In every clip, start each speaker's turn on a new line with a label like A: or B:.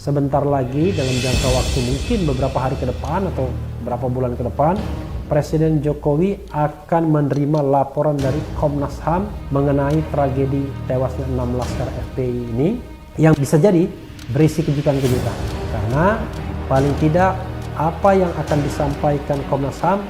A: sebentar lagi dalam jangka waktu mungkin beberapa hari ke depan atau beberapa bulan ke depan, Presiden Jokowi akan menerima laporan dari Komnas HAM mengenai tragedi tewasnya 6 laskar FPI ini yang bisa jadi berisi kejutan-kejutan. Karena paling tidak apa yang akan disampaikan Komnas HAM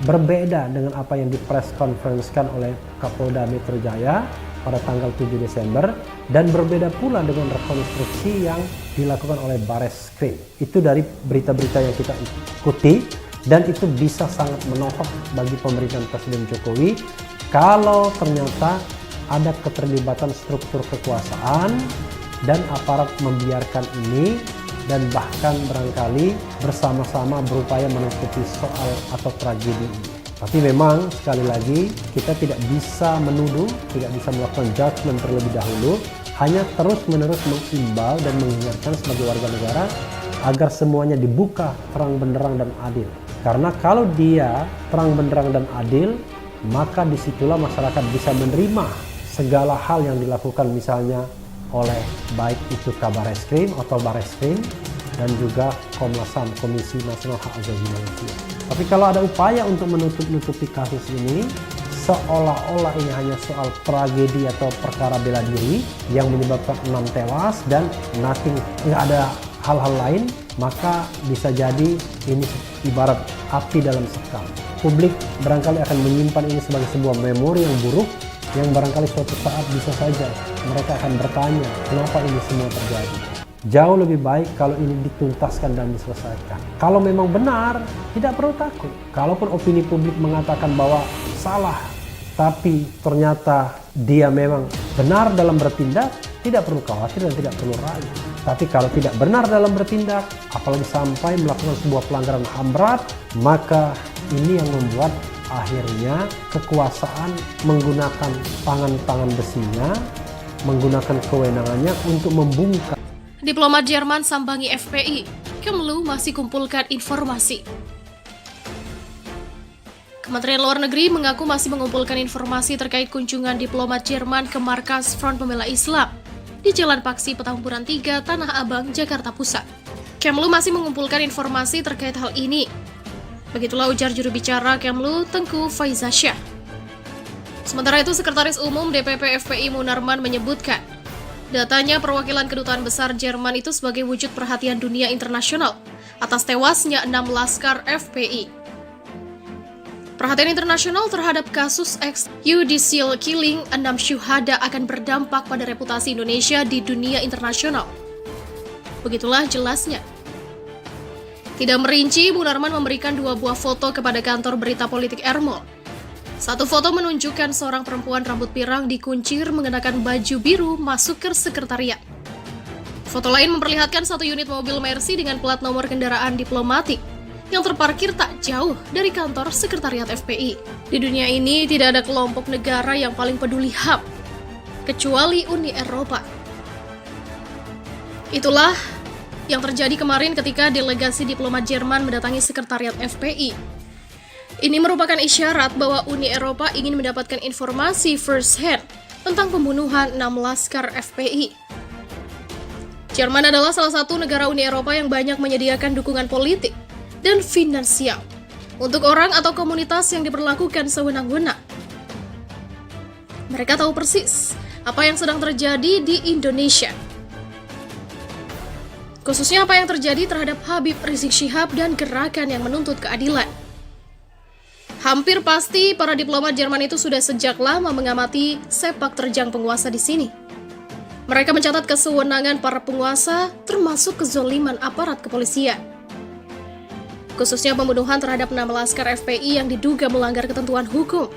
A: berbeda dengan apa yang di-press conference-kan oleh Kapolda Metro Jaya pada tanggal 7 Desember dan berbeda pula dengan rekonstruksi yang dilakukan oleh Bareskrim. Itu dari berita-berita yang kita ikuti. Dan itu bisa sangat menohok bagi pemerintahan Presiden Jokowi kalau ternyata ada keterlibatan struktur kekuasaan dan aparat membiarkan ini dan bahkan barangkali bersama-sama berupaya menutupi soal atau tragedi ini. Tapi memang sekali lagi kita tidak bisa menuduh, tidak bisa melakukan judgement terlebih dahulu, hanya terus-menerus mengimbau dan mengingatkan sebagai warga negara agar semuanya dibuka terang benderang dan adil. Karena kalau dia terang benderang dan adil, maka disitulah masyarakat bisa menerima segala hal yang dilakukan misalnya oleh baik itu Kabareskrim atau Bareskrim dan juga Komnas HAM, Komisi Nasional Hak Asasi Manusia. Tapi kalau ada upaya untuk menutup-nutupi kasus ini, seolah-olah ini hanya soal tragedi atau perkara bela diri yang menyebabkan 6 tewas dan nggak ada hal-hal lain, maka bisa jadi ini ibarat api dalam sekam. Publik barangkali akan menyimpan ini sebagai sebuah memori yang buruk yang barangkali suatu saat bisa saja mereka akan bertanya kenapa ini semua terjadi. Jauh lebih baik kalau ini dituntaskan dan diselesaikan. Kalau memang benar, tidak perlu takut. Kalaupun opini publik mengatakan bahwa salah, tapi ternyata dia memang benar dalam bertindak, tidak perlu khawatir dan tidak perlu ragu. Tapi kalau tidak benar dalam bertindak, apalagi sampai melakukan sebuah pelanggaran HAM berat, maka ini yang membuat akhirnya kekuasaan menggunakan tangan-tangan besinya, menggunakan kewenangannya untuk membungkam.
B: Diplomat Jerman sambangi FPI, Kemlu masih kumpulkan informasi. Kementerian Luar Negeri mengaku masih mengumpulkan informasi terkait kunjungan diplomat Jerman ke markas Front Pembela Islam di Jalan Paksi Petamburan 3, Tanah Abang, Jakarta Pusat. Kemlu masih mengumpulkan informasi terkait hal ini. Begitulah ujar juru bicara Kemlu, Tengku Faizasyah. Sementara itu, Sekretaris Umum DPP FPI Munarman menyebutkan, datanya perwakilan Kedutaan Besar Jerman itu sebagai wujud perhatian dunia internasional atas tewasnya 6 laskar FPI. Perhatian internasional terhadap kasus extrajudicial killing 6 syuhada akan berdampak pada reputasi Indonesia di dunia internasional. Begitulah jelasnya. Tidak merinci, Munarman memberikan 2 buah foto kepada kantor berita politik Ermol. Satu foto menunjukkan seorang perempuan rambut pirang dikuncir mengenakan baju biru masuk ke sekretariat. Foto lain memperlihatkan 1 unit mobil Mercy dengan plat nomor kendaraan diplomatik yang terparkir tak jauh dari kantor sekretariat FPI. Di dunia ini tidak ada kelompok negara yang paling peduli HAM, kecuali Uni Eropa. Itulah yang terjadi kemarin ketika delegasi diplomat Jerman mendatangi sekretariat FPI. Ini merupakan isyarat bahwa Uni Eropa ingin mendapatkan informasi first hand tentang pembunuhan 6 laskar FPI. Jerman adalah salah satu negara Uni Eropa yang banyak menyediakan dukungan politik dan finansial untuk orang atau komunitas yang diperlakukan sewenang-wenang. Mereka tahu persis apa yang sedang terjadi di Indonesia. Khususnya apa yang terjadi terhadap Habib Rizik Syihab dan gerakan yang menuntut keadilan. Hampir pasti para diplomat Jerman itu sudah sejak lama mengamati sepak terjang penguasa di sini. Mereka mencatat kesewenangan para penguasa termasuk kezoliman aparat kepolisian. Khususnya pembunuhan terhadap 6 laskar FPI yang diduga melanggar ketentuan hukum.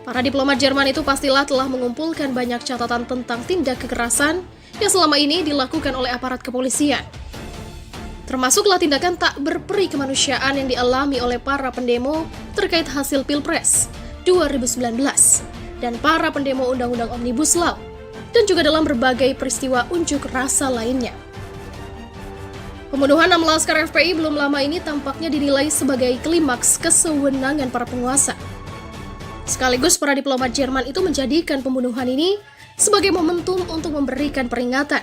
B: Para diplomat Jerman itu pastilah telah mengumpulkan banyak catatan tentang tindak kekerasan yang selama ini dilakukan oleh aparat kepolisian. Termasuklah tindakan tak berperi kemanusiaan yang dialami oleh para pendemo terkait hasil Pilpres 2019 dan para pendemo Undang-Undang Omnibus Law, dan juga dalam berbagai peristiwa unjuk rasa lainnya. Pembunuhan 6 laskar FPI belum lama ini tampaknya dinilai sebagai klimaks kesewenangan para penguasa. Sekaligus para diplomat Jerman itu menjadikan pembunuhan ini sebagai momentum untuk memberikan peringatan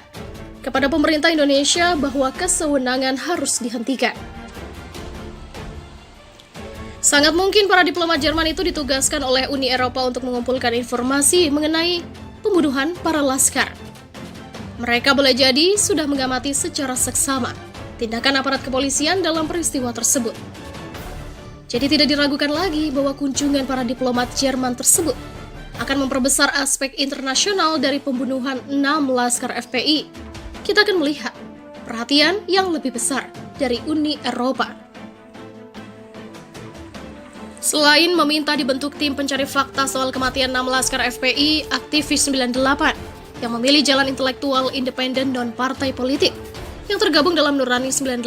B: kepada pemerintah Indonesia bahwa kesewenangan harus dihentikan. Sangat mungkin para diplomat Jerman itu ditugaskan oleh Uni Eropa untuk mengumpulkan informasi mengenai pembunuhan para laskar. Mereka boleh jadi sudah mengamati secara seksama tindakan aparat kepolisian dalam peristiwa tersebut. Jadi tidak diragukan lagi bahwa kunjungan para diplomat Jerman tersebut akan memperbesar aspek internasional dari pembunuhan 6 laskar FPI. Kita akan melihat perhatian yang lebih besar dari Uni Eropa. Selain meminta dibentuk tim pencari fakta soal kematian 6 laskar FPI, aktivis 98 yang memilih jalan intelektual independen non-partai politik yang tergabung dalam Nurani 98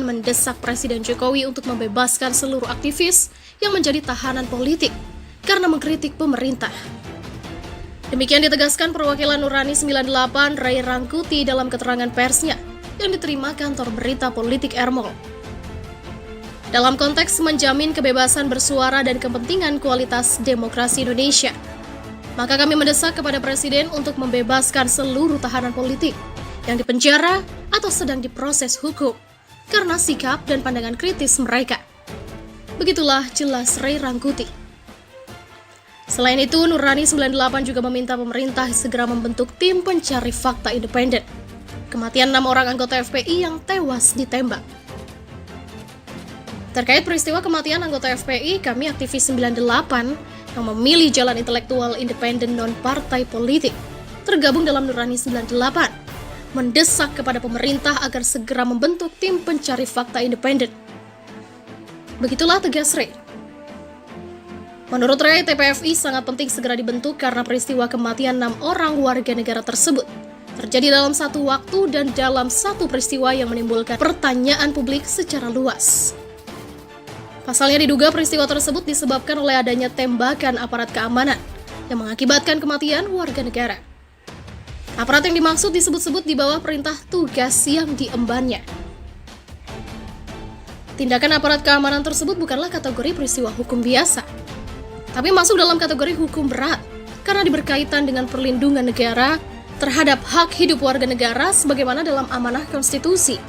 B: mendesak Presiden Jokowi untuk membebaskan seluruh aktivis yang menjadi tahanan politik karena mengkritik pemerintah. Demikian ditegaskan perwakilan Nurani 98 Ray Rangkuti dalam keterangan persnya yang diterima kantor berita politik Ermol. Dalam konteks menjamin kebebasan bersuara dan kepentingan kualitas demokrasi Indonesia, maka kami mendesak kepada Presiden untuk membebaskan seluruh tahanan politik yang dipenjara atau sedang diproses hukum karena sikap dan pandangan kritis mereka. Begitulah jelas Ray Rangkuti. Selain itu, Nurani 98 juga meminta pemerintah segera membentuk tim pencari fakta independen kematian 6 orang anggota FPI yang tewas ditembak. Terkait peristiwa kematian anggota FPI, kami aktivis 98 yang memilih jalan intelektual independen non-partai politik tergabung dalam Nurani 98 mendesak kepada pemerintah agar segera membentuk tim pencari fakta independen. Begitulah tegas Ray. Menurut Ray, TPFI sangat penting segera dibentuk karena peristiwa kematian 6 orang warga negara tersebut terjadi dalam satu waktu dan dalam satu peristiwa yang menimbulkan pertanyaan publik secara luas. Pasalnya diduga peristiwa tersebut disebabkan oleh adanya tembakan aparat keamanan yang mengakibatkan kematian warga negara. Aparat yang dimaksud disebut-sebut di bawah perintah tugas yang diembannya. Tindakan aparat keamanan tersebut bukanlah kategori peristiwa hukum biasa, tapi masuk dalam kategori hukum berat karena berkaitan dengan perlindungan negara terhadap hak hidup warga negara sebagaimana dalam amanah konstitusi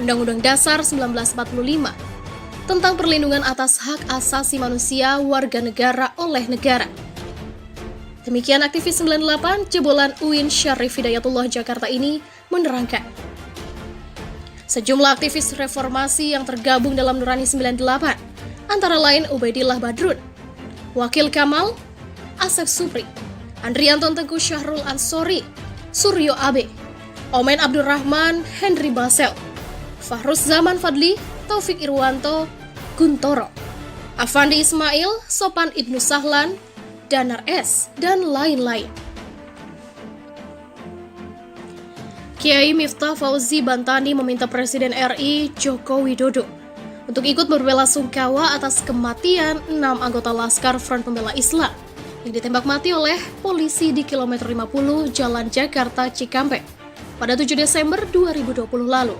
B: Undang-Undang Dasar 1945 tentang perlindungan atas hak asasi manusia warga negara oleh negara. Demikian aktivis 98 jebolan UIN Syarif Hidayatullah Jakarta ini menerangkan. Sejumlah aktivis reformasi yang tergabung dalam Nurani 98, antara lain Ubaidillah Badrun, Wakil Kamal, Asep Supri, Andrianton Tengku Syahrul Ansori, Suryo Abe, Omen Abdurrahman, Henry Basel, Fahruz Zaman Fadli, Taufik Irwanto, Guntoro, Afandi Ismail, Sopan Ibnu Sahlan, Danar S, dan lain-lain. Kiai Miftah Fauzi Bantani meminta Presiden RI Joko Widodo untuk ikut berbelasungkawa atas kematian 6 anggota Laskar Front Pembela Islam yang ditembak mati oleh polisi di kilometer 50 Jalan Jakarta Cikampek pada 7 Desember 2020 lalu.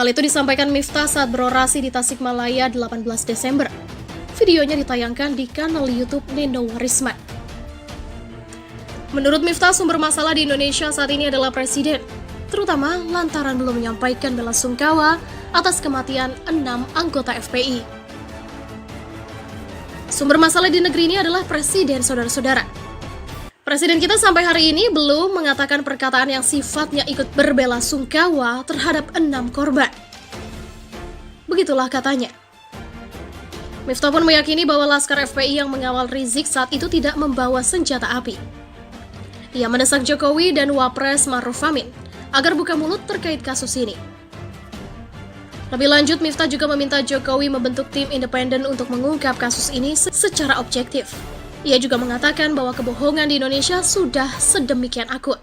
B: Hal itu disampaikan Miftah saat berorasi di Tasikmalaya 18 Desember. Videonya ditayangkan di kanal YouTube Neno Warisman. Menurut Miftah, sumber masalah di Indonesia saat ini adalah Presiden, terutama lantaran belum menyampaikan belasungkawa atas kematian 6 anggota FPI. Sumber masalah di negeri ini adalah Presiden, saudara-saudara. Presiden kita sampai hari ini belum mengatakan perkataan yang sifatnya ikut berbelasungkawa terhadap 6 korban. Begitulah katanya. Miftah pun meyakini bahwa Laskar FPI yang mengawal Rizik saat itu tidak membawa senjata api. Ia mendesak Jokowi dan Wapres Maruf Amin agar buka mulut terkait kasus ini. Lebih lanjut, Miftah juga meminta Jokowi membentuk tim independen untuk mengungkap kasus ini secara objektif. Ia juga mengatakan bahwa kebohongan di Indonesia sudah sedemikian akut.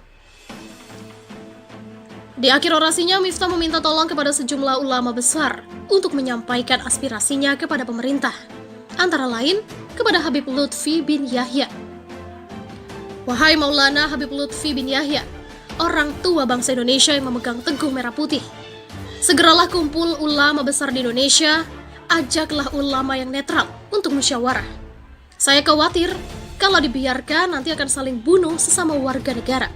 B: Di akhir orasinya, Miftah meminta tolong kepada sejumlah ulama besar untuk menyampaikan aspirasinya kepada pemerintah, antara lain kepada Habib Lutfi bin Yahya. Wahai Maulana Habib Lutfi bin Yahya, orang tua bangsa Indonesia yang memegang teguh merah putih, segeralah kumpul ulama besar di Indonesia, ajaklah ulama yang netral untuk musyawarah. Saya khawatir kalau dibiarkan nanti akan saling bunuh sesama warga negara.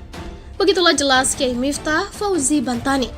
B: Begitulah jelas Kiai Miftah Fauzi Bantani.